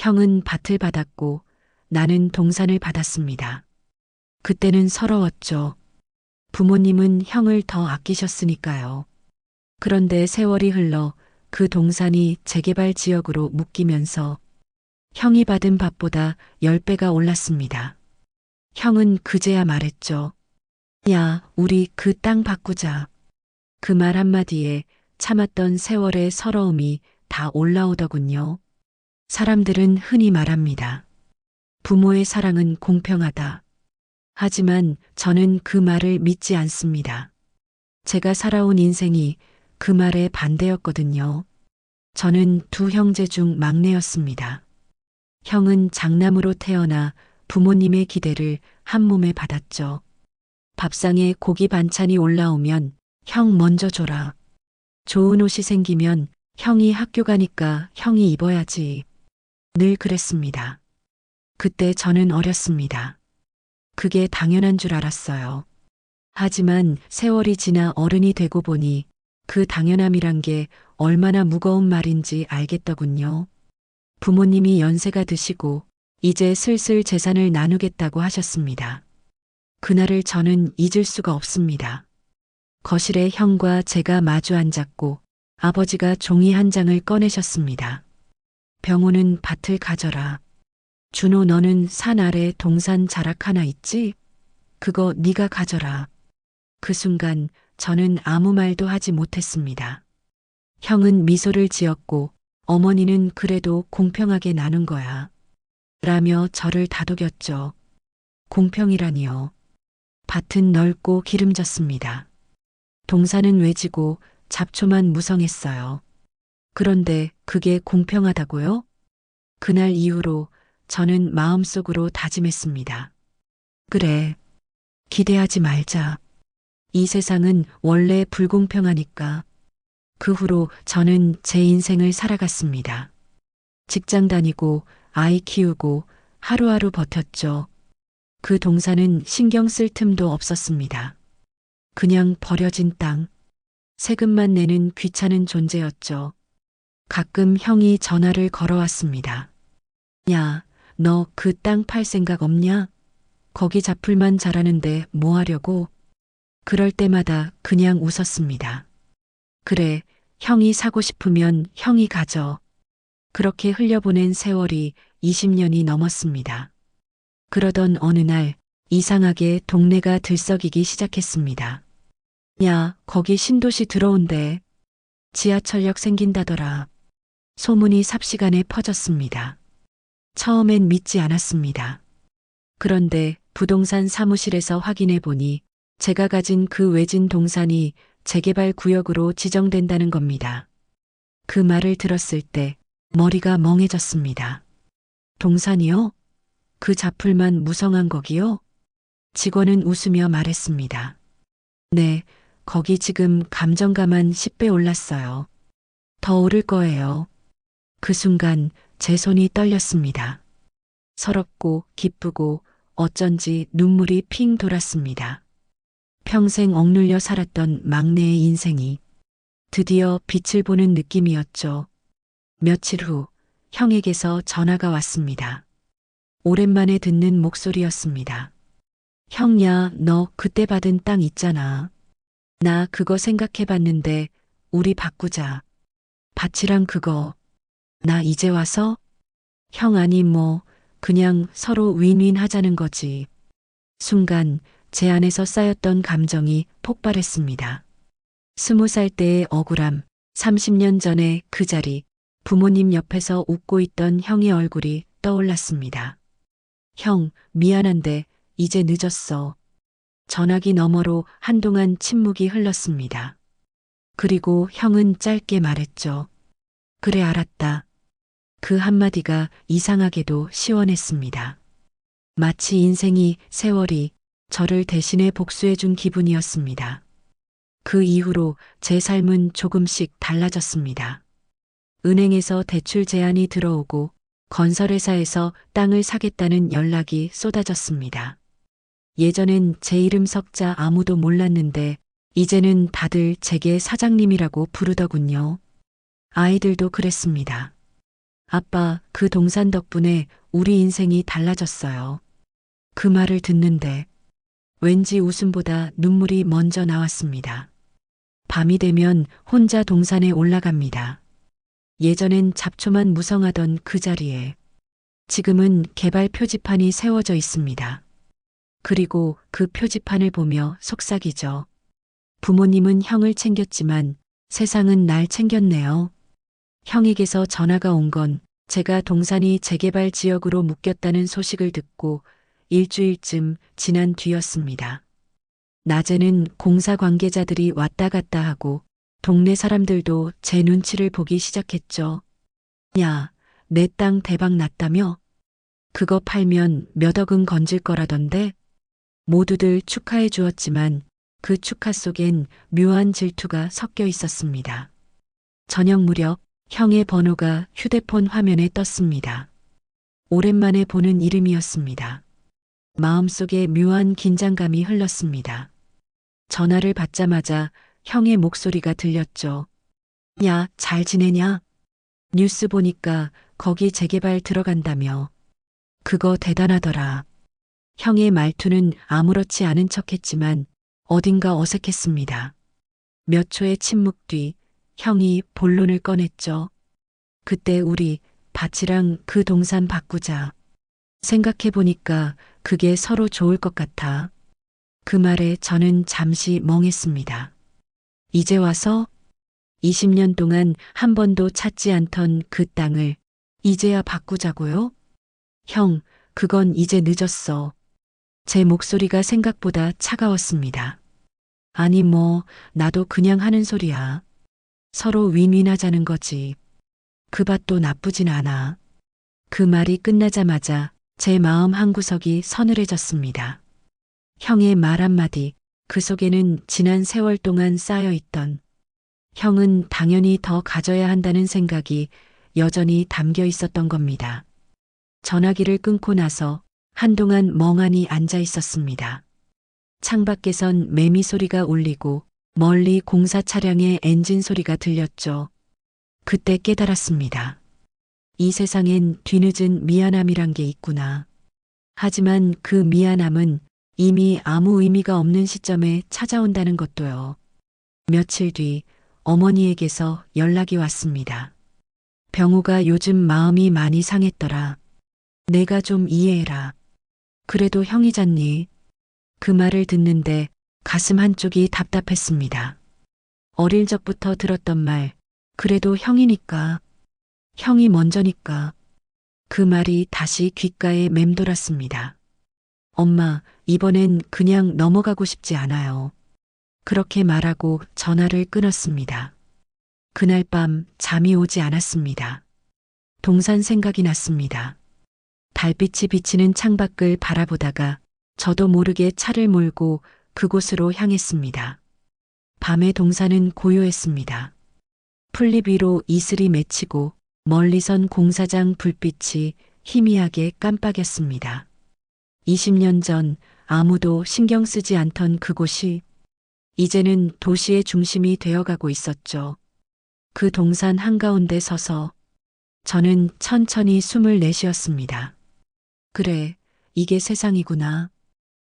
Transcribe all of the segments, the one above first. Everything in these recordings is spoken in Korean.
형은 밭을 받았고 나는 동산을 받았습니다. 그때는 서러웠죠. 부모님은 형을 더 아끼셨으니까요. 그런데 세월이 흘러 그 동산이 재개발 지역으로 묶이면서 형이 받은 밭보다 10배가 올랐습니다. 형은 그제야 말했죠. 야, 우리 그 땅 바꾸자. 그 말 한마디에 참았던 세월의 서러움이 다 올라오더군요. 사람들은 흔히 말합니다. 부모의 사랑은 공평하다. 하지만 저는 그 말을 믿지 않습니다. 제가 살아온 인생이 그 말에 반대였거든요. 저는 두 형제 중 막내였습니다. 형은 장남으로 태어나 부모님의 기대를 한 몸에 받았죠. 밥상에 고기 반찬이 올라오면 형 먼저 줘라. 좋은 옷이 생기면 형이 학교 가니까 형이 입어야지. 늘 그랬습니다. 그때 저는 어렸습니다. 그게 당연한 줄 알았어요. 하지만 세월이 지나 어른이 되고 보니 그 당연함이란 게 얼마나 무거운 말인지 알겠더군요. 부모님이 연세가 드시고 이제 슬슬 재산을 나누겠다고 하셨습니다. 그날을 저는 잊을 수가 없습니다. 거실에 형과 제가 마주 앉았고 아버지가 종이 한 장을 꺼내셨습니다. 병호는 밭을 가져라. 준호 너는 산 아래 동산 자락 하나 있지? 그거 네가 가져라. 그 순간 저는 아무 말도 하지 못했습니다. 형은 미소를 지었고 어머니는 그래도 공평하게 나눈 거야. 라며 저를 다독였죠. 공평이라니요. 밭은 넓고 기름졌습니다. 동산은 외지고 잡초만 무성했어요. 그런데 그게 공평하다고요? 그날 이후로 저는 마음속으로 다짐했습니다. 그래, 기대하지 말자. 이 세상은 원래 불공평하니까. 그 후로 저는 제 인생을 살아갔습니다. 직장 다니고 아이 키우고 하루하루 버텼죠. 그 동산은 신경 쓸 틈도 없었습니다. 그냥 버려진 땅, 세금만 내는 귀찮은 존재였죠. 가끔 형이 전화를 걸어왔습니다. 야, 너 그 땅 팔 생각 없냐? 거기 잡풀만 자라는데 뭐 하려고? 그럴 때마다 그냥 웃었습니다. 그래, 형이 사고 싶으면 형이 가져. 그렇게 흘려보낸 세월이 20년이 넘었습니다. 그러던 어느 날 이상하게 동네가 들썩이기 시작했습니다. 야, 거기 신도시 들어온대. 지하철역 생긴다더라. 소문이 삽시간에 퍼졌습니다. 처음엔 믿지 않았습니다. 그런데 부동산 사무실에서 확인해 보니 제가 가진 그 외진 동산이 재개발 구역으로 지정된다는 겁니다. 그 말을 들었을 때 머리가 멍해졌습니다. 동산이요? 그 잡풀만 무성한 거기요? 직원은 웃으며 말했습니다. 네, 거기 지금 감정가만 10배 올랐어요. 더 오를 거예요. 그 순간 제 손이 떨렸습니다. 서럽고 기쁘고 어쩐지 눈물이 핑 돌았습니다. 평생 억눌려 살았던 막내의 인생이 드디어 빛을 보는 느낌이었죠. 며칠 후 형에게서 전화가 왔습니다. 오랜만에 듣는 목소리였습니다. 형야, 너 그때 받은 땅 있잖아. 나 그거 생각해봤는데 우리 바꾸자. 밭이랑 그거. 나 이제 와서? 형 아니 뭐 그냥 서로 윈윈 하자는 거지. 순간 제 안에서 쌓였던 감정이 폭발했습니다. 20살 때의 억울함, 30년 전의 그 자리, 부모님 옆에서 웃고 있던 형의 얼굴이 떠올랐습니다. 형, 미안한데 이제 늦었어. 전화기 너머로 한동안 침묵이 흘렀습니다. 그리고 형은 짧게 말했죠. 그래 알았다. 그 한마디가 이상하게도 시원했습니다. 마치 인생이 세월이 저를 대신해 복수해 준 기분이었습니다. 그 이후로 제 삶은 조금씩 달라졌습니다. 은행에서 대출 제한이 들어오고 건설회사에서 땅을 사겠다는 연락이 쏟아졌습니다. 예전엔 제 이름 석자 아무도 몰랐는데 이제는 다들 제게 사장님이라고 부르더군요. 아이들도 그랬습니다. 아빠, 그 동산 덕분에 우리 인생이 달라졌어요. 그 말을 듣는데 왠지 웃음보다 눈물이 먼저 나왔습니다. 밤이 되면 혼자 동산에 올라갑니다. 예전엔 잡초만 무성하던 그 자리에 지금은 개발 표지판이 세워져 있습니다. 그리고 그 표지판을 보며 속삭이죠. 부모님은 형을 챙겼지만 세상은 날 챙겼네요. 형에게서 전화가 온 건 제가 동산이 재개발 지역으로 묶였다는 소식을 듣고 일주일쯤 지난 뒤였습니다. 낮에는 공사 관계자들이 왔다 갔다 하고 동네 사람들도 제 눈치를 보기 시작했죠. 야, 내 땅 대박 났다며? 그거 팔면 몇 억은 건질 거라던데? 모두들 축하해 주었지만 그 축하 속엔 묘한 질투가 섞여 있었습니다. 저녁 무렵 형의 번호가 휴대폰 화면에 떴습니다. 오랜만에 보는 이름이었습니다. 마음속에 묘한 긴장감이 흘렀습니다. 전화를 받자마자 형의 목소리가 들렸죠. 야, 잘 지내냐? 뉴스 보니까 거기 재개발 들어간다며. 그거 대단하더라. 형의 말투는 아무렇지 않은 척했지만 어딘가 어색했습니다. 몇 초의 침묵 뒤 형이 본론을 꺼냈죠. 그때 우리 밭이랑 그 동산 바꾸자. 생각해보니까 그게 서로 좋을 것 같아. 그 말에 저는 잠시 멍했습니다. 이제 와서 20년 동안 한 번도 찾지 않던 그 땅을 이제야 바꾸자고요? 형, 그건 이제 늦었어. 제 목소리가 생각보다 차가웠습니다. 아니 나도 그냥 하는 소리야. 서로 윈윈하자는 거지. 그 밭도 나쁘진 않아. 그 말이 끝나자마자 제 마음 한구석이 서늘해졌습니다. 형의 말 한마디, 그 속에는 지난 세월 동안 쌓여있던 형은 당연히 더 가져야 한다는 생각이 여전히 담겨 있었던 겁니다. 전화기를 끊고 나서 한동안 멍하니 앉아 있었습니다. 창밖에선 매미 소리가 울리고 멀리 공사 차량의 엔진 소리가 들렸죠. 그때 깨달았습니다. 이 세상엔 뒤늦은 미안함이란 게 있구나. 하지만 그 미안함은 이미 아무 의미가 없는 시점에 찾아온다는 것도요. 며칠 뒤 어머니에게서 연락이 왔습니다. 병우가 요즘 마음이 많이 상했더라. 내가 좀 이해해라. 그래도 형이잖니. 그 말을 듣는데 가슴 한쪽이 답답했습니다. 어릴 적부터 들었던 말, 그래도 형이니까. 형이 먼저니까. 그 말이 다시 귓가에 맴돌았습니다. 엄마, 이번엔 그냥 넘어가고 싶지 않아요. 그렇게 말하고 전화를 끊었습니다. 그날 밤 잠이 오지 않았습니다. 동산 생각이 났습니다. 달빛이 비치는 창밖을 바라보다가 저도 모르게 차를 몰고 그곳으로 향했습니다. 밤의 동산은 고요했습니다. 풀잎 위로 이슬이 맺히고 멀리선 공사장 불빛이 희미하게 깜빡였습니다. 20년 전 아무도 신경 쓰지 않던 그곳이 이제는 도시의 중심이 되어가고 있었죠. 그 동산 한가운데 서서 저는 천천히 숨을 내쉬었습니다. 그래, 이게 세상이구나.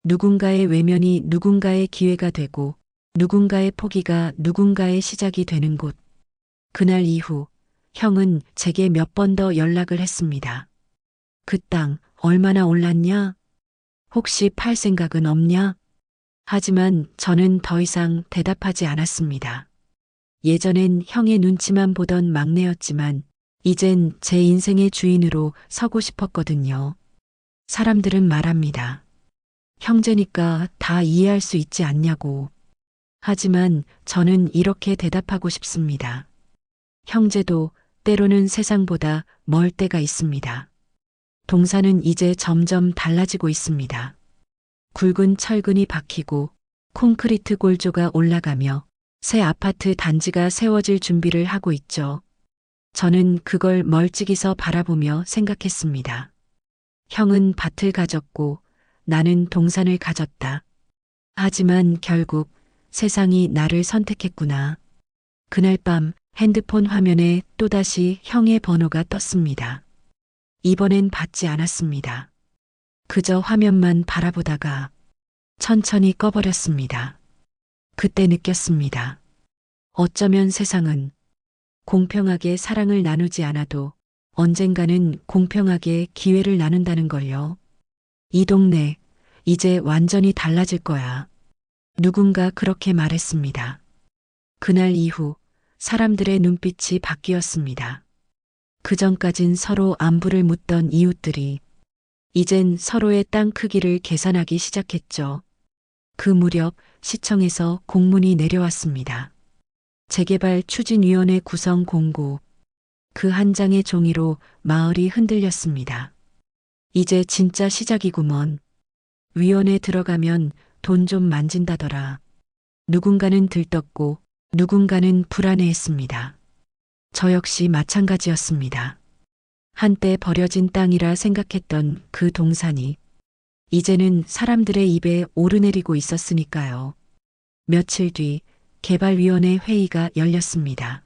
누군가의 외면이 누군가의 기회가 되고 누군가의 포기가 누군가의 시작이 되는 곳. 그날 이후 형은 제게 몇 번 더 연락을 했습니다. 그 땅 얼마나 올랐냐? 혹시 팔 생각은 없냐? 하지만 저는 더 이상 대답하지 않았습니다. 예전엔 형의 눈치만 보던 막내였지만 이젠 제 인생의 주인으로 서고 싶었거든요. 사람들은 말합니다. 형제니까 다 이해할 수 있지 않냐고. 하지만 저는 이렇게 대답하고 싶습니다. 형제도 때로는 세상보다 멀 때가 있습니다. 동산은 이제 점점 달라지고 있습니다. 굵은 철근이 박히고 콘크리트 골조가 올라가며 새 아파트 단지가 세워질 준비를 하고 있죠. 저는 그걸 멀찍이서 바라보며 생각했습니다. 형은 밭을 가졌고 나는 동산을 가졌다. 하지만 결국 세상이 나를 선택했구나. 그날 밤 핸드폰 화면에 또다시 형의 번호가 떴습니다. 이번엔 받지 않았습니다. 그저 화면만 바라보다가 천천히 꺼버렸습니다. 그때 느꼈습니다. 어쩌면 세상은 공평하게 사랑을 나누지 않아도 언젠가는 공평하게 기회를 나눈다는 걸요. 이 동네 이제 완전히 달라질 거야. 누군가 그렇게 말했습니다. 그날 이후 사람들의 눈빛이 바뀌었습니다. 그전까진 서로 안부를 묻던 이웃들이 이젠 서로의 땅 크기를 계산하기 시작했죠. 그 무렵 시청에서 공문이 내려왔습니다. 재개발 추진위원회 구성 공고. 그 한 장의 종이로 마을이 흔들렸습니다. 이제 진짜 시작이구먼. 위원회 들어가면 돈 좀 만진다더라. 누군가는 들떴고 누군가는 불안해했습니다. 저 역시 마찬가지였습니다. 한때 버려진 땅이라 생각했던 그 동산이 이제는 사람들의 입에 오르내리고 있었으니까요. 며칠 뒤 개발위원회 회의가 열렸습니다.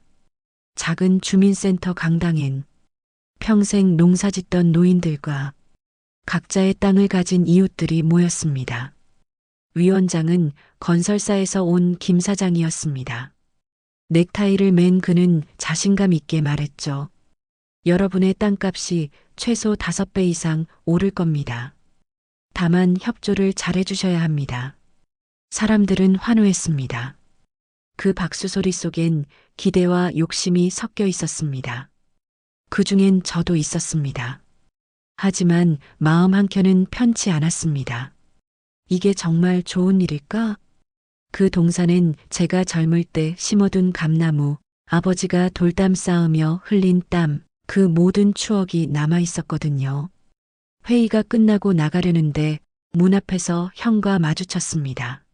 작은 주민센터 강당엔 평생 농사짓던 노인들과 각자의 땅을 가진 이웃들이 모였습니다. 위원장은 건설사에서 온 김 사장이었습니다. 넥타이를 맨 그는 자신감 있게 말했죠. 여러분의 땅값이 최소 5배 이상 오를 겁니다. 다만 협조를 잘해주셔야 합니다. 사람들은 환호했습니다. 그 박수 소리 속엔 기대와 욕심이 섞여 있었습니다. 그 중엔 저도 있었습니다. 하지만 마음 한켠은 편치 않았습니다. 이게 정말 좋은 일일까? 그 동산엔 제가 젊을 때 심어둔 감나무, 아버지가 돌담 쌓으며 흘린 땀, 그 모든 추억이 남아 있었거든요. 회의가 끝나고 나가려는데 문 앞에서 형과 마주쳤습니다.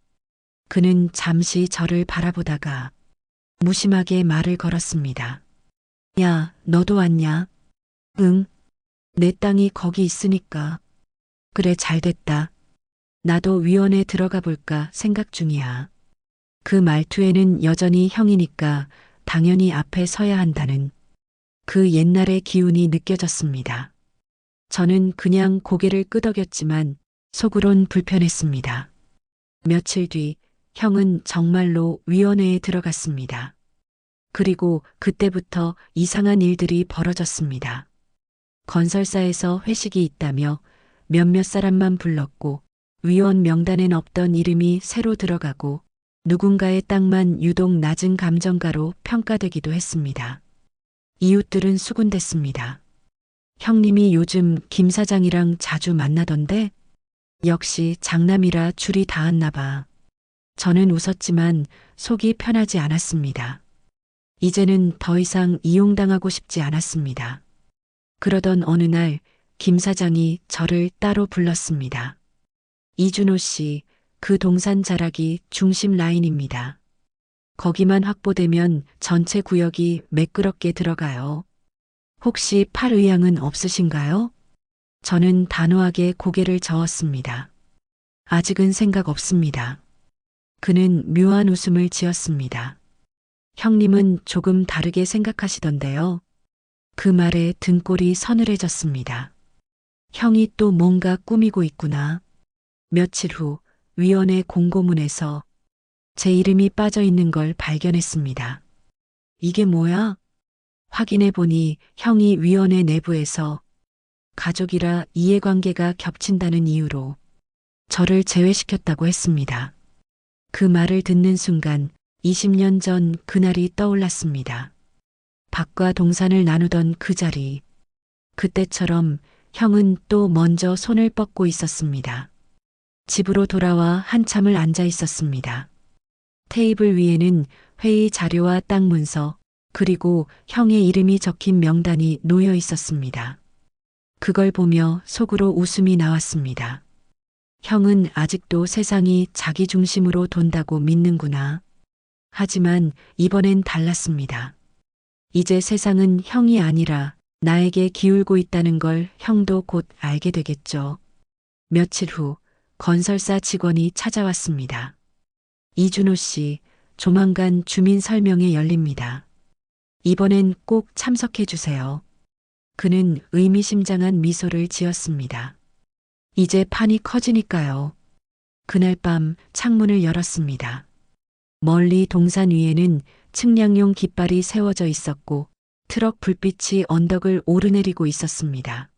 그는 잠시 저를 바라보다가 무심하게 말을 걸었습니다. 야, 너도 왔냐? 응. 내 땅이 거기 있으니까. 그래, 잘됐다. 나도 위원회 들어가 볼까 생각 중이야. 그 말투에는 여전히 형이니까 당연히 앞에 서야 한다는 그 옛날의 기운이 느껴졌습니다. 저는 그냥 고개를 끄덕였지만 속으론 불편했습니다. 며칠 뒤 형은 정말로 위원회에 들어갔습니다. 그리고 그때부터 이상한 일들이 벌어졌습니다. 건설사에서 회식이 있다며 몇몇 사람만 불렀고 위원 명단엔 없던 이름이 새로 들어가고 누군가의 땅만 유독 낮은 감정가로 평가되기도 했습니다. 이웃들은 수군댔습니다. 형님이 요즘 김 사장이랑 자주 만나던데? 역시 장남이라 줄이 닿았나 봐. 저는 웃었지만 속이 편하지 않았습니다. 이제는 더 이상 이용당하고 싶지 않았습니다. 그러던 어느 날 김 사장이 저를 따로 불렀습니다. 이준호 씨, 그 동산 자락이 중심 라인입니다. 거기만 확보되면 전체 구역이 매끄럽게 들어가요. 혹시 팔 의향은 없으신가요? 저는 단호하게 고개를 저었습니다. 아직은 생각 없습니다. 그는 묘한 웃음을 지었습니다. 형님은 조금 다르게 생각하시던데요. 그 말에 등골이 서늘해졌습니다. 형이 또 뭔가 꾸미고 있구나. 며칠 후 위원회 공고문에서 제 이름이 빠져 있는 걸 발견했습니다. 이게 뭐야? 확인해 보니 형이 위원회 내부에서 가족이라 이해관계가 겹친다는 이유로 저를 제외시켰다고 했습니다. 그 말을 듣는 순간 20년 전 그날이 떠올랐습니다. 밭과 동산을 나누던 그 자리. 그때처럼 형은 또 먼저 손을 뻗고 있었습니다. 집으로 돌아와 한참을 앉아 있었습니다. 테이블 위에는 회의 자료와 땅 문서, 그리고 형의 이름이 적힌 명단이 놓여 있었습니다. 그걸 보며 속으로 웃음이 나왔습니다. 형은 아직도 세상이 자기 중심으로 돈다고 믿는구나. 하지만 이번엔 달랐습니다. 이제 세상은 형이 아니라 나에게 기울고 있다는 걸 형도 곧 알게 되겠죠. 며칠 후 건설사 직원이 찾아왔습니다. 이준호 씨, 조만간 주민 설명회 열립니다. 이번엔 꼭 참석해 주세요. 그는 의미심장한 미소를 지었습니다. 이제 판이 커지니까요. 그날 밤 창문을 열었습니다. 멀리 동산 위에는 측량용 깃발이 세워져 있었고 트럭 불빛이 언덕을 오르내리고 있었습니다.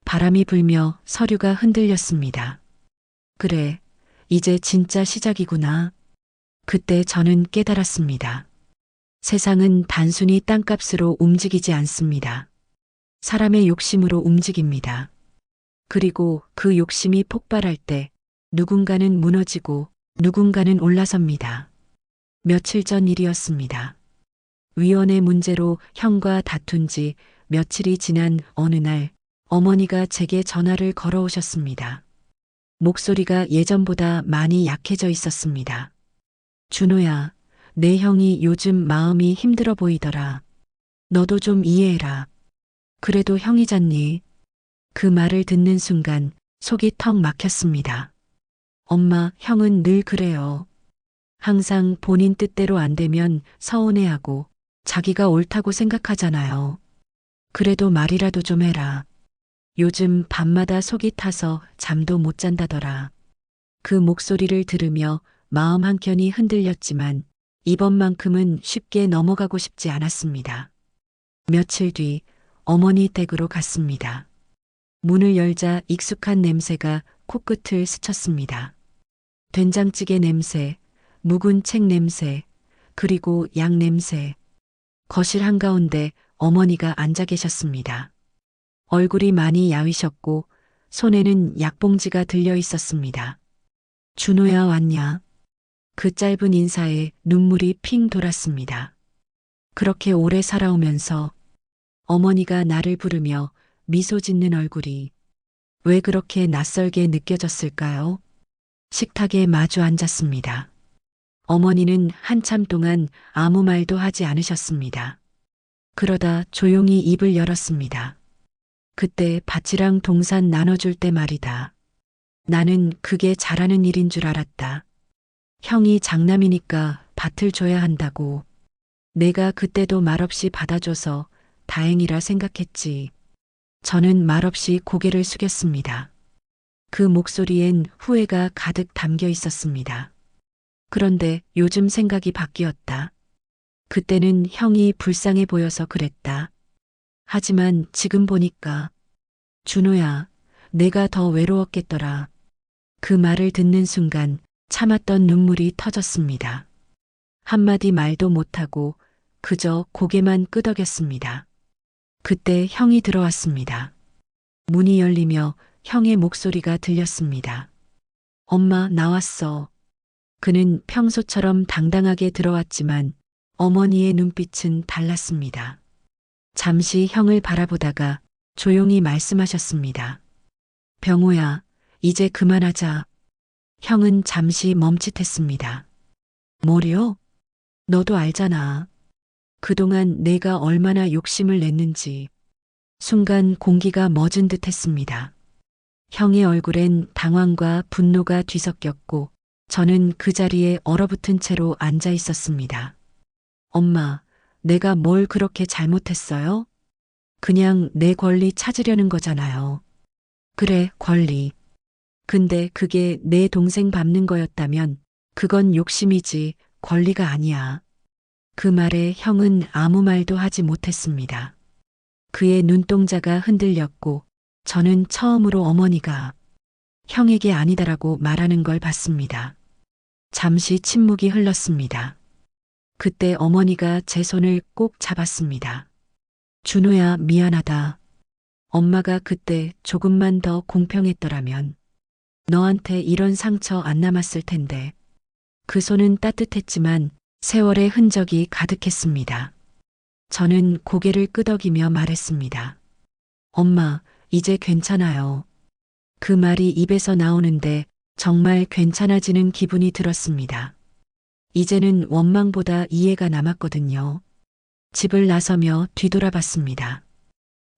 바람이 불며 서류가 흔들렸습니다. 그래, 이제 진짜 시작이구나. 그때 저는 깨달았습니다. 세상은 단순히 땅값으로 움직이지 않습니다. 사람의 욕심으로 움직입니다. 그리고 그 욕심이 폭발할 때 누군가는 무너지고 누군가는 올라섭니다. 며칠 전 일이었습니다. 위원회 문제로 형과 다툰 지 며칠이 지난 어느 날 어머니가 제게 전화를 걸어오셨습니다. 목소리가 예전보다 많이 약해져 있었습니다. 준호야, 내 형이 요즘 마음이 힘들어 보이더라. 너도 좀 이해해라. 그래도 형이잖니. 그 말을 듣는 순간 속이 턱 막혔습니다. 엄마, 형은 늘 그래요. 항상 본인 뜻대로 안 되면 서운해하고 자기가 옳다고 생각하잖아요. 그래도 말이라도 좀 해라. 요즘 밤마다 속이 타서 잠도 못 잔다더라. 그 목소리를 들으며 마음 한켠이 흔들렸지만 이번만큼은 쉽게 넘어가고 싶지 않았습니다. 며칠 뒤 어머니 댁으로 갔습니다. 문을 열자 익숙한 냄새가 코끝을 스쳤습니다. 된장찌개 냄새, 묵은 책 냄새, 그리고 양 냄새. 거실 한가운데 어머니가 앉아 계셨습니다. 얼굴이 많이 야위셨고 손에는 약봉지가 들려 있었습니다. 준호야 왔냐? 그 짧은 인사에 눈물이 핑 돌았습니다. 그렇게 오래 살아오면서 어머니가 나를 부르며 미소 짓는 얼굴이 왜 그렇게 낯설게 느껴졌을까요? 식탁에 마주 앉았습니다. 어머니는 한참 동안 아무 말도 하지 않으셨습니다. 그러다 조용히 입을 열었습니다. 그때 밭이랑 동산 나눠줄 때 말이다. 나는 그게 잘하는 일인 줄 알았다. 형이 장남이니까 밭을 줘야 한다고. 내가 그때도 말없이 받아줘서 다행이라 생각했지. 저는 말없이 고개를 숙였습니다. 그 목소리엔 후회가 가득 담겨 있었습니다. 그런데 요즘 생각이 바뀌었다. 그때는 형이 불쌍해 보여서 그랬다. 하지만 지금 보니까 준호야, 내가 더 외로웠겠더라. 그 말을 듣는 순간 참았던 눈물이 터졌습니다. 한마디 말도 못하고 그저 고개만 끄덕였습니다. 그때 형이 들어왔습니다. 문이 열리며 형의 목소리가 들렸습니다. 엄마, 나왔어. 그는 평소처럼 당당하게 들어왔지만 어머니의 눈빛은 달랐습니다. 잠시 형을 바라보다가 조용히 말씀하셨습니다. 병호야, 이제 그만하자. 형은 잠시 멈칫했습니다. 뭐려? 너도 알잖아. 그동안 내가 얼마나 욕심을 냈는지. 순간 공기가 멎은 듯 했습니다. 형의 얼굴엔 당황과 분노가 뒤섞였고 저는 그 자리에 얼어붙은 채로 앉아 있었습니다. 엄마, 내가 뭘 그렇게 잘못했어요? 그냥 내 권리 찾으려는 거잖아요. 그래, 권리. 근데 그게 내 동생 밟는 거였다면 그건 욕심이지 권리가 아니야. 그 말에 형은 아무 말도 하지 못했습니다. 그의 눈동자가 흔들렸고 저는 처음으로 어머니가 형에게 아니다라고 말하는 걸 봤습니다. 잠시 침묵이 흘렀습니다. 그때 어머니가 제 손을 꼭 잡았습니다. 준호야, 미안하다. 엄마가 그때 조금만 더 공평했더라면 너한테 이런 상처 안 남았을 텐데. 그 손은 따뜻했지만 세월의 흔적이 가득했습니다. 저는 고개를 끄덕이며 말했습니다. 엄마, 이제 괜찮아요. 그 말이 입에서 나오는데 정말 괜찮아지는 기분이 들었습니다. 이제는 원망보다 이해가 남았거든요. 집을 나서며 뒤돌아봤습니다.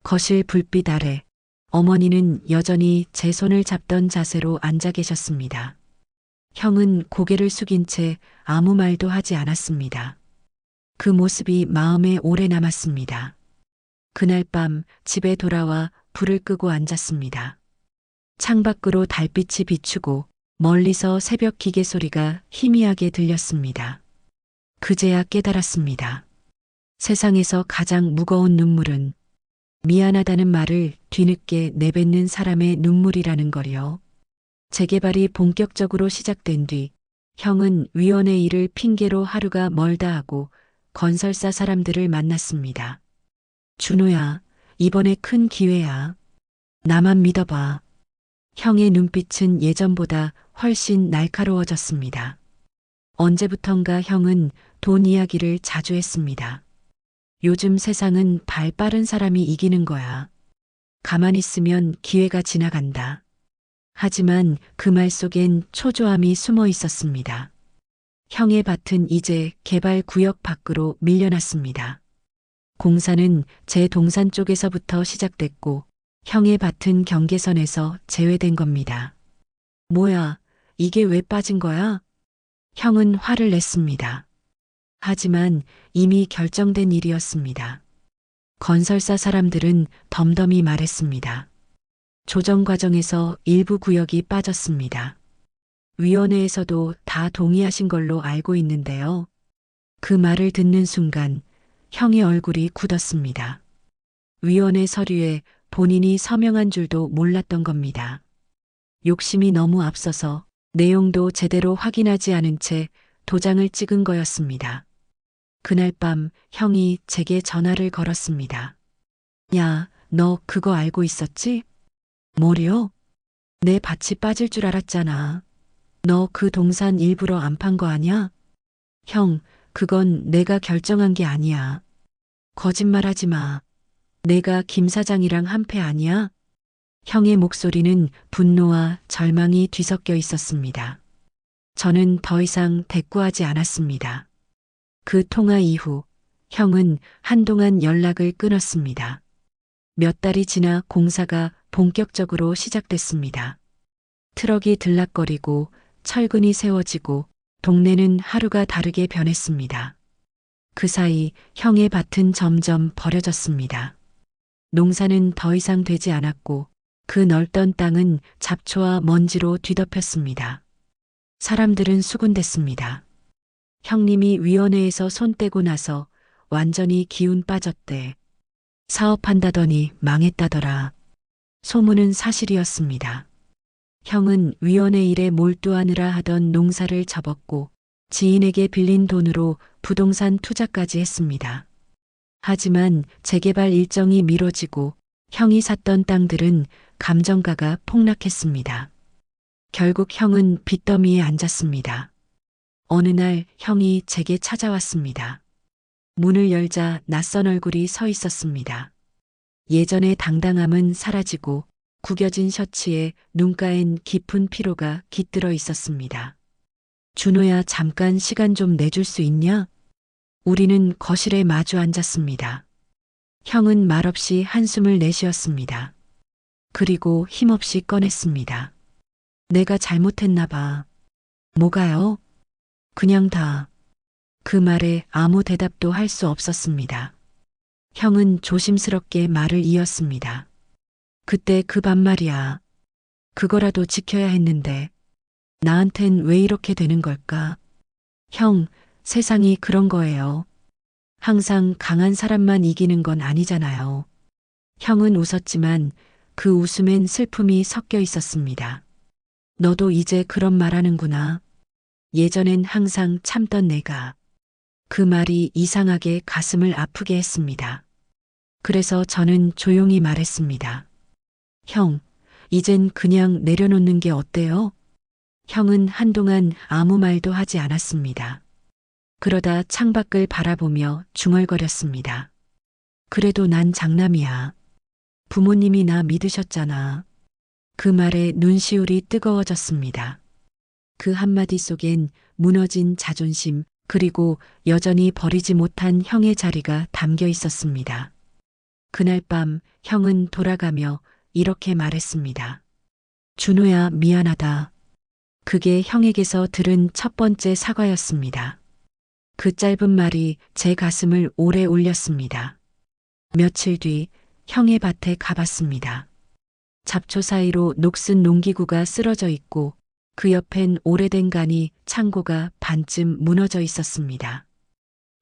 거실 불빛 아래 어머니는 여전히 제 손을 잡던 자세로 앉아 계셨습니다. 형은 고개를 숙인 채 아무 말도 하지 않았습니다. 그 모습이 마음에 오래 남았습니다. 그날 밤 집에 돌아와 불을 끄고 앉았습니다. 창밖으로 달빛이 비추고 멀리서 새벽 기계 소리가 희미하게 들렸습니다. 그제야 깨달았습니다. 세상에서 가장 무거운 눈물은 미안하다는 말을 뒤늦게 내뱉는 사람의 눈물이라는 걸요. 재개발이 본격적으로 시작된 뒤 형은 위원회 일을 핑계로 하루가 멀다 하고 건설사 사람들을 만났습니다. 준호야, 이번에 큰 기회야. 나만 믿어봐. 형의 눈빛은 예전보다 훨씬 날카로워졌습니다. 언제부턴가 형은 돈 이야기를 자주 했습니다. 요즘 세상은 발 빠른 사람이 이기는 거야. 가만히 있으면 기회가 지나간다. 하지만 그 말 속엔 초조함이 숨어 있었습니다. 형의 밭은 이제 개발 구역 밖으로 밀려났습니다. 공사는 제 동산 쪽에서부터 시작됐고 형의 밭은 경계선에서 제외된 겁니다. 뭐야, 이게 왜 빠진 거야? 형은 화를 냈습니다. 하지만 이미 결정된 일이었습니다. 건설사 사람들은 덤덤히 말했습니다. 조정 과정에서 일부 구역이 빠졌습니다. 위원회에서도 다 동의하신 걸로 알고 있는데요. 그 말을 듣는 순간 형의 얼굴이 굳었습니다. 위원회 서류에 본인이 서명한 줄도 몰랐던 겁니다. 욕심이 너무 앞서서 내용도 제대로 확인하지 않은 채 도장을 찍은 거였습니다. 그날 밤 형이 제게 전화를 걸었습니다. 야, 너 그거 알고 있었지? 뭐려? 내 밭이 빠질 줄 알았잖아. 너 그 동산 일부러 안 판 거 아냐? 형, 그건 내가 결정한 게 아니야. 거짓말하지 마. 내가 김 사장이랑 한패 아니야? 형의 목소리는 분노와 절망이 뒤섞여 있었습니다. 저는 더 이상 대꾸하지 않았습니다. 그 통화 이후 형은 한동안 연락을 끊었습니다. 몇 달이 지나 공사가 본격적으로 시작됐습니다. 트럭이 들락거리고 철근이 세워지고 동네는 하루가 다르게 변했습니다. 그 사이 형의 밭은 점점 버려졌습니다. 농사는 더 이상 되지 않았고 그 넓던 땅은 잡초와 먼지로 뒤덮였습니다. 사람들은 수군댔습니다. 형님이 위원회에서 손 떼고 나서 완전히 기운 빠졌대. 사업한다더니 망했다더라. 소문은 사실이었습니다. 형은 위원회 일에 몰두하느라 하던 농사를 접었고 지인에게 빌린 돈으로 부동산 투자까지 했습니다. 하지만 재개발 일정이 미뤄지고 형이 샀던 땅들은 감정가가 폭락했습니다. 결국 형은 빚더미에 앉았습니다. 어느 날 형이 제게 찾아왔습니다. 문을 열자 낯선 얼굴이 서 있었습니다. 예전의 당당함은 사라지고 구겨진 셔츠에 눈가엔 깊은 피로가 깃들어 있었습니다. 준호야, 잠깐 시간 좀 내줄 수 있냐? 우리는 거실에 마주 앉았습니다. 형은 말없이 한숨을 내쉬었습니다. 그리고 힘없이 꺼냈습니다. 내가 잘못했나 봐. 뭐가요? 그냥 다. 그 말에 아무 대답도 할 수 없었습니다. 형은 조심스럽게 말을 이었습니다. 그때 그 반 말이야. 그거라도 지켜야 했는데 나한텐 왜 이렇게 되는 걸까? 형, 세상이 그런 거예요. 항상 강한 사람만 이기는 건 아니잖아요. 형은 웃었지만 그 웃음엔 슬픔이 섞여 있었습니다. 너도 이제 그런 말 하는구나. 예전엔 항상 참던 내가. 그 말이 이상하게 가슴을 아프게 했습니다. 그래서 저는 조용히 말했습니다. 형, 이젠 그냥 내려놓는 게 어때요? 형은 한동안 아무 말도 하지 않았습니다. 그러다 창밖을 바라보며 중얼거렸습니다. 그래도 난 장남이야. 부모님이 나 믿으셨잖아. 그 말에 눈시울이 뜨거워졌습니다. 그 한마디 속엔 무너진 자존심 그리고 여전히 버리지 못한 형의 자리가 담겨 있었습니다. 그날 밤 형은 돌아가며 이렇게 말했습니다. 준호야, 미안하다. 그게 형에게서 들은 첫 번째 사과였습니다. 그 짧은 말이 제 가슴을 오래 울렸습니다. 며칠 뒤 형의 밭에 가봤습니다. 잡초 사이로 녹슨 농기구가 쓰러져 있고 그 옆엔 오래된 간이 창고가 반쯤 무너져 있었습니다.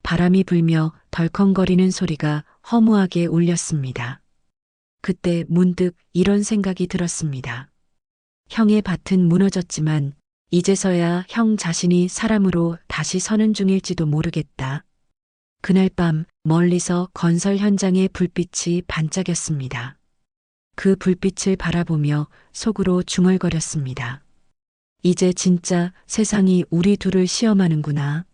바람이 불며 덜컹거리는 소리가 허무하게 울렸습니다. 그때 문득 이런 생각이 들었습니다. 형의 밭은 무너졌지만 이제서야 형 자신이 사람으로 다시 서는 중일지도 모르겠다. 그날 밤 멀리서 건설 현장의 불빛이 반짝였습니다. 그 불빛을 바라보며 속으로 중얼거렸습니다. 이제 진짜 세상이 우리 둘을 시험하는구나.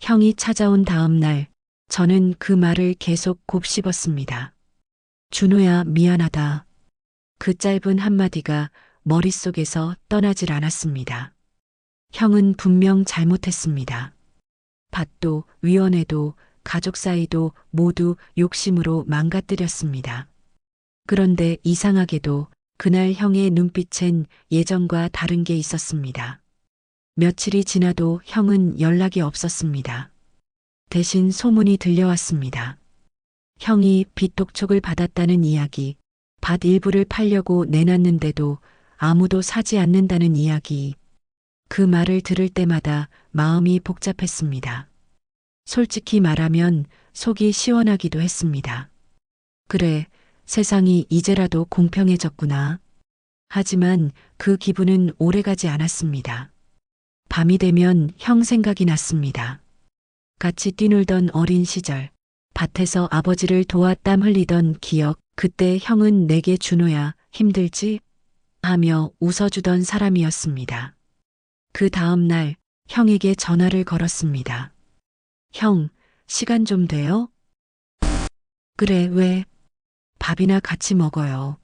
형이 찾아온 다음 날 저는 그 말을 계속 곱씹었습니다. 준호야, 미안하다. 그 짧은 한마디가 머릿속에서 떠나질 않았습니다. 형은 분명 잘못했습니다. 밭도 위원회도 가족 사이도 모두 욕심으로 망가뜨렸습니다. 그런데 이상하게도 그날 형의 눈빛엔 예전과 다른 게 있었습니다. 며칠이 지나도 형은 연락이 없었습니다. 대신 소문이 들려왔습니다. 형이 빚독촉을 받았다는 이야기, 밭 일부를 팔려고 내놨는데도 아무도 사지 않는다는 이야기. 그 말을 들을 때마다 마음이 복잡했습니다. 솔직히 말하면 속이 시원하기도 했습니다. 그래, 세상이 이제라도 공평해졌구나. 하지만 그 기분은 오래가지 않았습니다. 밤이 되면 형 생각이 났습니다. 같이 뛰놀던 어린 시절, 밭에서 아버지를 도와 땀 흘리던 기억, 그때 형은 내게 준호야, 힘들지? 하며 웃어주던 사람이었습니다. 그 다음 날 형에게 전화를 걸었습니다. 형, 시간 좀 돼요? 그래, 왜? 밥이나 같이 먹어요.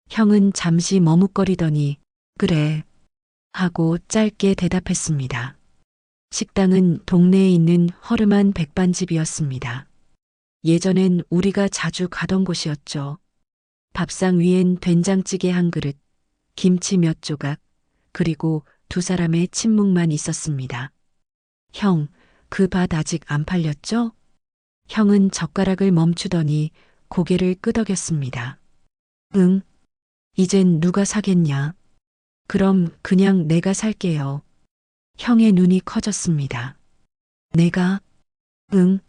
형은 잠시 머뭇거리더니 그래 하고 짧게 대답했습니다. 식당은 동네에 있는 허름한 백반집이었습니다. 예전엔 우리가 자주 가던 곳이었죠. 밥상 위엔 된장찌개 한 그릇, 김치 몇 조각, 그리고 두 사람의 침묵만 있었습니다. 형, 그 밭 아직 안 팔렸죠? 형은 젓가락을 멈추더니 고개를 끄덕였습니다. 응, 이젠 누가 사겠냐? 그럼 그냥 내가 살게요. 형의 눈이 커졌습니다. 내가? 응,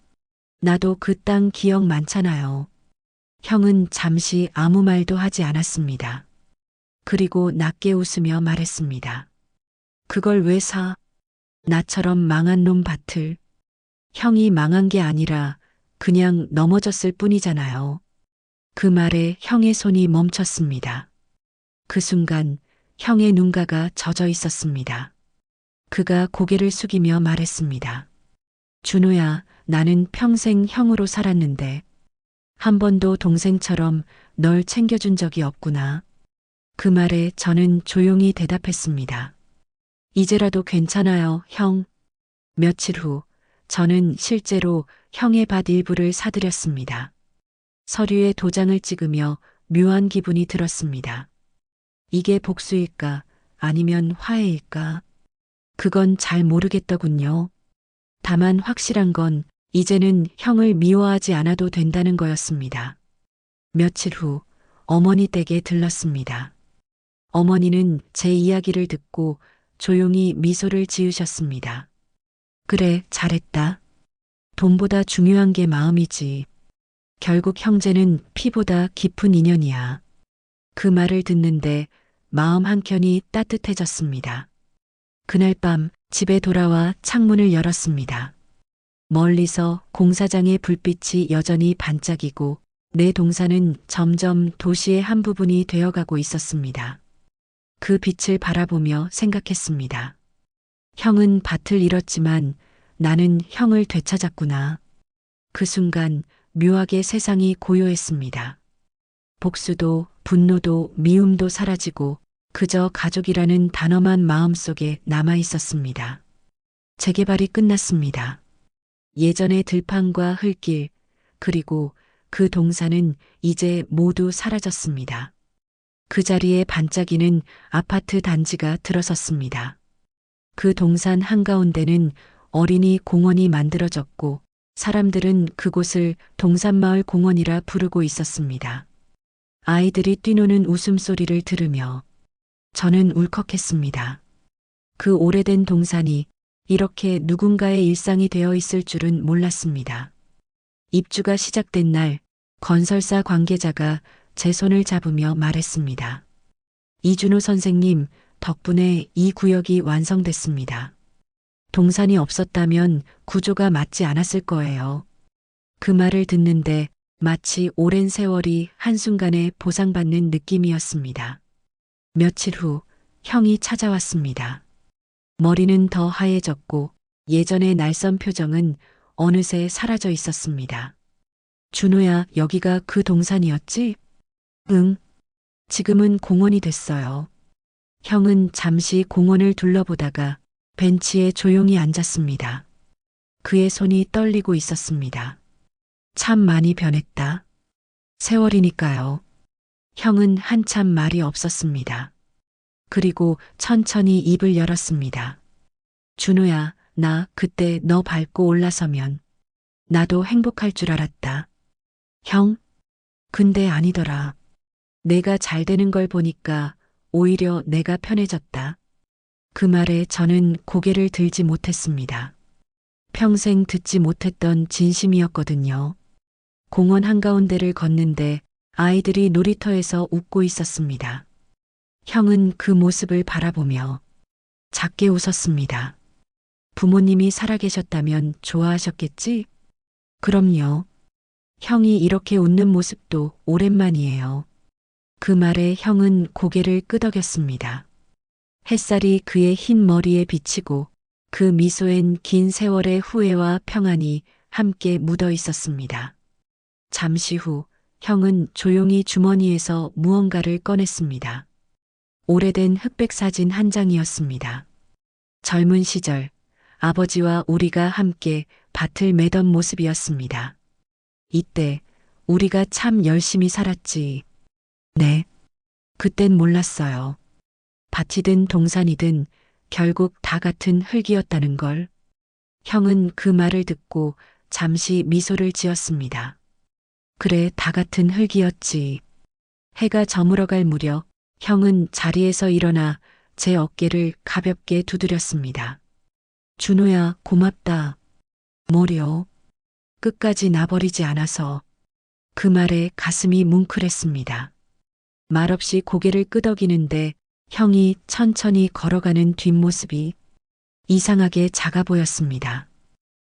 나도 그 땅 기억 많잖아요. 형은 잠시 아무 말도 하지 않았습니다. 그리고 낮게 웃으며 말했습니다. 그걸 왜 사? 나처럼 망한 놈 밭을. 형이 망한 게 아니라 그냥 넘어졌을 뿐이잖아요. 그 말에 형의 손이 멈췄습니다. 그 순간 형의 눈가가 젖어 있었습니다. 그가 고개를 숙이며 말했습니다. 준호야, 나는 평생 형으로 살았는데 한 번도 동생처럼 널 챙겨준 적이 없구나. 그 말에 저는 조용히 대답했습니다. 이제라도 괜찮아요, 형. 며칠 후 저는 실제로 형의 밭 일부를 사들였습니다. 서류에 도장을 찍으며 묘한 기분이 들었습니다. 이게 복수일까 아니면 화해일까? 그건 잘 모르겠더군요. 다만 확실한 건 이제는 형을 미워하지 않아도 된다는 거였습니다. 며칠 후 어머니 댁에 들렀습니다. 어머니는 제 이야기를 듣고 조용히 미소를 지으셨습니다. 그래, 잘했다. 돈보다 중요한 게 마음이지. 결국 형제는 피보다 깊은 인연이야. 그 말을 듣는데 마음 한켠이 따뜻해졌습니다. 그날 밤 집에 돌아와 창문을 열었습니다. 멀리서 공사장의 불빛이 여전히 반짝이고 내 동산은 점점 도시의 한 부분이 되어가고 있었습니다. 그 빛을 바라보며 생각했습니다. 형은 밭을 잃었지만 나는 형을 되찾았구나. 그 순간 묘하게 세상이 고요했습니다. 복수도 분노도 미움도 사라지고 그저 가족이라는 단어만 마음속에 남아 있었습니다. 재개발이 끝났습니다. 예전의 들판과 흙길, 그리고 그 동산은 이제 모두 사라졌습니다. 그 자리에 반짝이는 아파트 단지가 들어섰습니다. 그 동산 한가운데는 어린이 공원이 만들어졌고 사람들은 그곳을 동산마을 공원이라 부르고 있었습니다. 아이들이 뛰노는 웃음소리를 들으며 저는 울컥했습니다. 그 오래된 동산이 이렇게 누군가의 일상이 되어 있을 줄은 몰랐습니다. 입주가 시작된 날 건설사 관계자가 제 손을 잡으며 말했습니다. 이준호 선생님 덕분에 이 구역이 완성됐습니다. 동산이 없었다면 구조가 맞지 않았을 거예요. 그 말을 듣는데 마치 오랜 세월이 한순간에 보상받는 느낌이었습니다. 며칠 후 형이 찾아왔습니다. 머리는 더 하얘졌고 예전의 날선 표정은 어느새 사라져 있었습니다. 준호야, 여기가 그 동산이었지? 응. 지금은 공원이 됐어요. 형은 잠시 공원을 둘러보다가 벤치에 조용히 앉았습니다. 그의 손이 떨리고 있었습니다. 참 많이 변했다. 세월이니까요. 형은 한참 말이 없었습니다. 그리고 천천히 입을 열었습니다. 준호야, 나 그때 너 밟고 올라서면 나도 행복할 줄 알았다. 형? 근데 아니더라. 내가 잘 되는 걸 보니까 오히려 내가 편해졌다. 그 말에 저는 고개를 들지 못했습니다. 평생 듣지 못했던 진심이었거든요. 공원 한가운데를 걷는데 아이들이 놀이터에서 웃고 있었습니다. 형은 그 모습을 바라보며 작게 웃었습니다. 부모님이 살아계셨다면 좋아하셨겠지? 그럼요. 형이 이렇게 웃는 모습도 오랜만이에요. 그 말에 형은 고개를 끄덕였습니다. 햇살이 그의 흰 머리에 비치고 그 미소엔 긴 세월의 후회와 평안이 함께 묻어 있었습니다. 잠시 후 형은 조용히 주머니에서 무언가를 꺼냈습니다. 오래된 흑백 사진 한 장이었습니다. 젊은 시절 아버지와 우리가 함께 밭을 매던 모습이었습니다. 이때 우리가 참 열심히 살았지. 네. 그땐 몰랐어요. 밭이든 동산이든 결국 다 같은 흙이었다는 걸. 형은 그 말을 듣고 잠시 미소를 지었습니다. 그래, 다 같은 흙이었지. 해가 저물어갈 무렵 형은 자리에서 일어나 제 어깨를 가볍게 두드렸습니다. 준호야, 고맙다. 뭐려? 끝까지 나버리지 않아서. 그 말에 가슴이 뭉클했습니다. 말없이 고개를 끄덕이는데 형이 천천히 걸어가는 뒷모습이 이상하게 작아 보였습니다.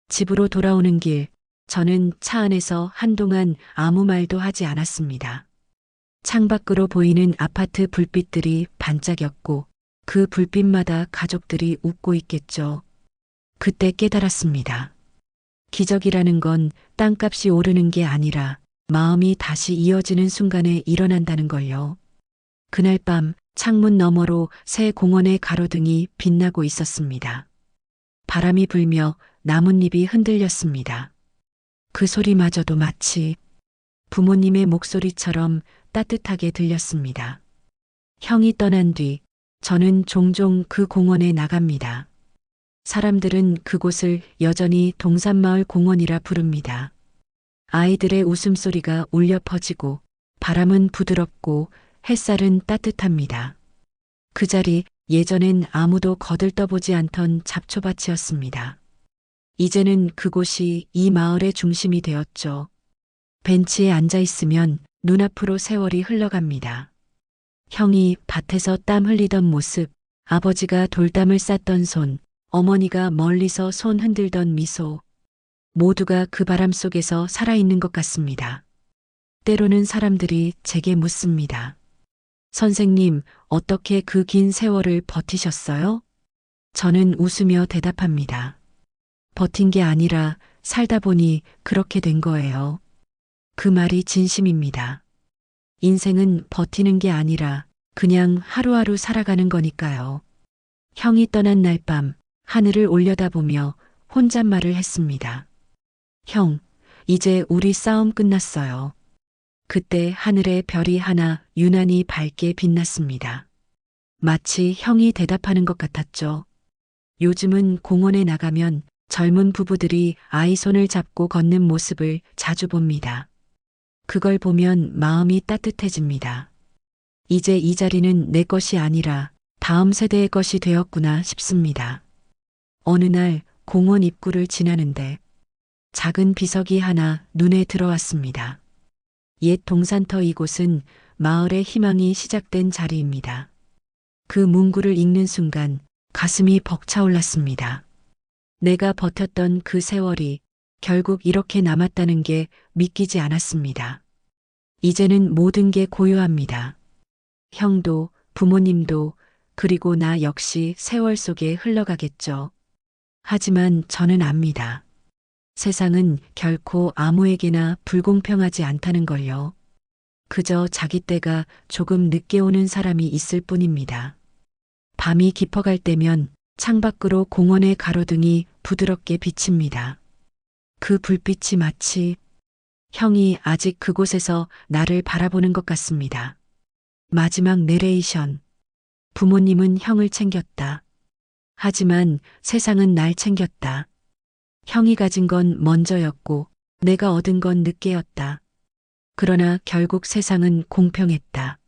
집으로 돌아오는 길, 저는 차 안에서 한동안 아무 말도 하지 않았습니다. 창밖으로 보이는 아파트 불빛들이 반짝였고 그 불빛마다 가족들이 웃고 있겠죠. 그때 깨달았습니다. 기적이라는 건 땅값이 오르는 게 아니라 마음이 다시 이어지는 순간에 일어난다는 걸요. 그날 밤 창문 너머로 새 공원의 가로등이 빛나고 있었습니다. 바람이 불며 나뭇잎이 흔들렸습니다. 그 소리마저도 마치 부모님의 목소리처럼 따뜻하게 들렸습니다. 형이 떠난 뒤 저는 종종 그 공원에 나갑니다. 사람들은 그곳을 여전히 동산마을 공원이라 부릅니다. 아이들의 웃음소리가 울려 퍼지고 바람은 부드럽고 햇살은 따뜻합니다. 그 자리 예전엔 아무도 거들떠보지 않던 잡초밭이었습니다. 이제는 그곳이 이 마을의 중심이 되었죠. 벤치에 앉아 있으면 눈앞으로 세월이 흘러갑니다. 형이 밭에서 땀 흘리던 모습, 아버지가 돌담을 쌌던 손, 어머니가 멀리서 손 흔들던 미소, 모두가 그 바람 속에서 살아있는 것 같습니다. 때로는 사람들이 제게 묻습니다. 선생님, 어떻게 그 긴 세월을 버티셨어요? 저는 웃으며 대답합니다. 버틴 게 아니라 살다 보니 그렇게 된 거예요. 그 말이 진심입니다. 인생은 버티는 게 아니라 그냥 하루하루 살아가는 거니까요. 형이 떠난 날 밤 하늘을 올려다보며 혼잣말을 했습니다. 형, 이제 우리 싸움 끝났어요. 그때 하늘에 별이 하나 유난히 밝게 빛났습니다. 마치 형이 대답하는 것 같았죠. 요즘은 공원에 나가면 젊은 부부들이 아이 손을 잡고 걷는 모습을 자주 봅니다. 그걸 보면 마음이 따뜻해집니다. 이제 이 자리는 내 것이 아니라 다음 세대의 것이 되었구나 싶습니다. 어느 날 공원 입구를 지나는데 작은 비석이 하나 눈에 들어왔습니다. 옛 동산터 이곳은 마을의 희망이 시작된 자리입니다. 그 문구를 읽는 순간 가슴이 벅차올랐습니다. 내가 버텼던 그 세월이 결국 이렇게 남았다는 게 믿기지 않았습니다. 이제는 모든 게 고요합니다. 형도, 부모님도, 그리고 나 역시 세월 속에 흘러가겠죠. 하지만 저는 압니다. 세상은 결코 아무에게나 불공평하지 않다는 걸요. 그저 자기 때가 조금 늦게 오는 사람이 있을 뿐입니다. 밤이 깊어갈 때면 창밖으로 공원의 가로등이 부드럽게 비칩니다. 그 불빛이 마치 형이 아직 그곳에서 나를 바라보는 것 같습니다. 마지막 내레이션. 부모님은 형을 챙겼다. 하지만 세상은 날 챙겼다. 형이 가진 건 먼저였고 내가 얻은 건 늦게였다. 그러나 결국 세상은 공평했다.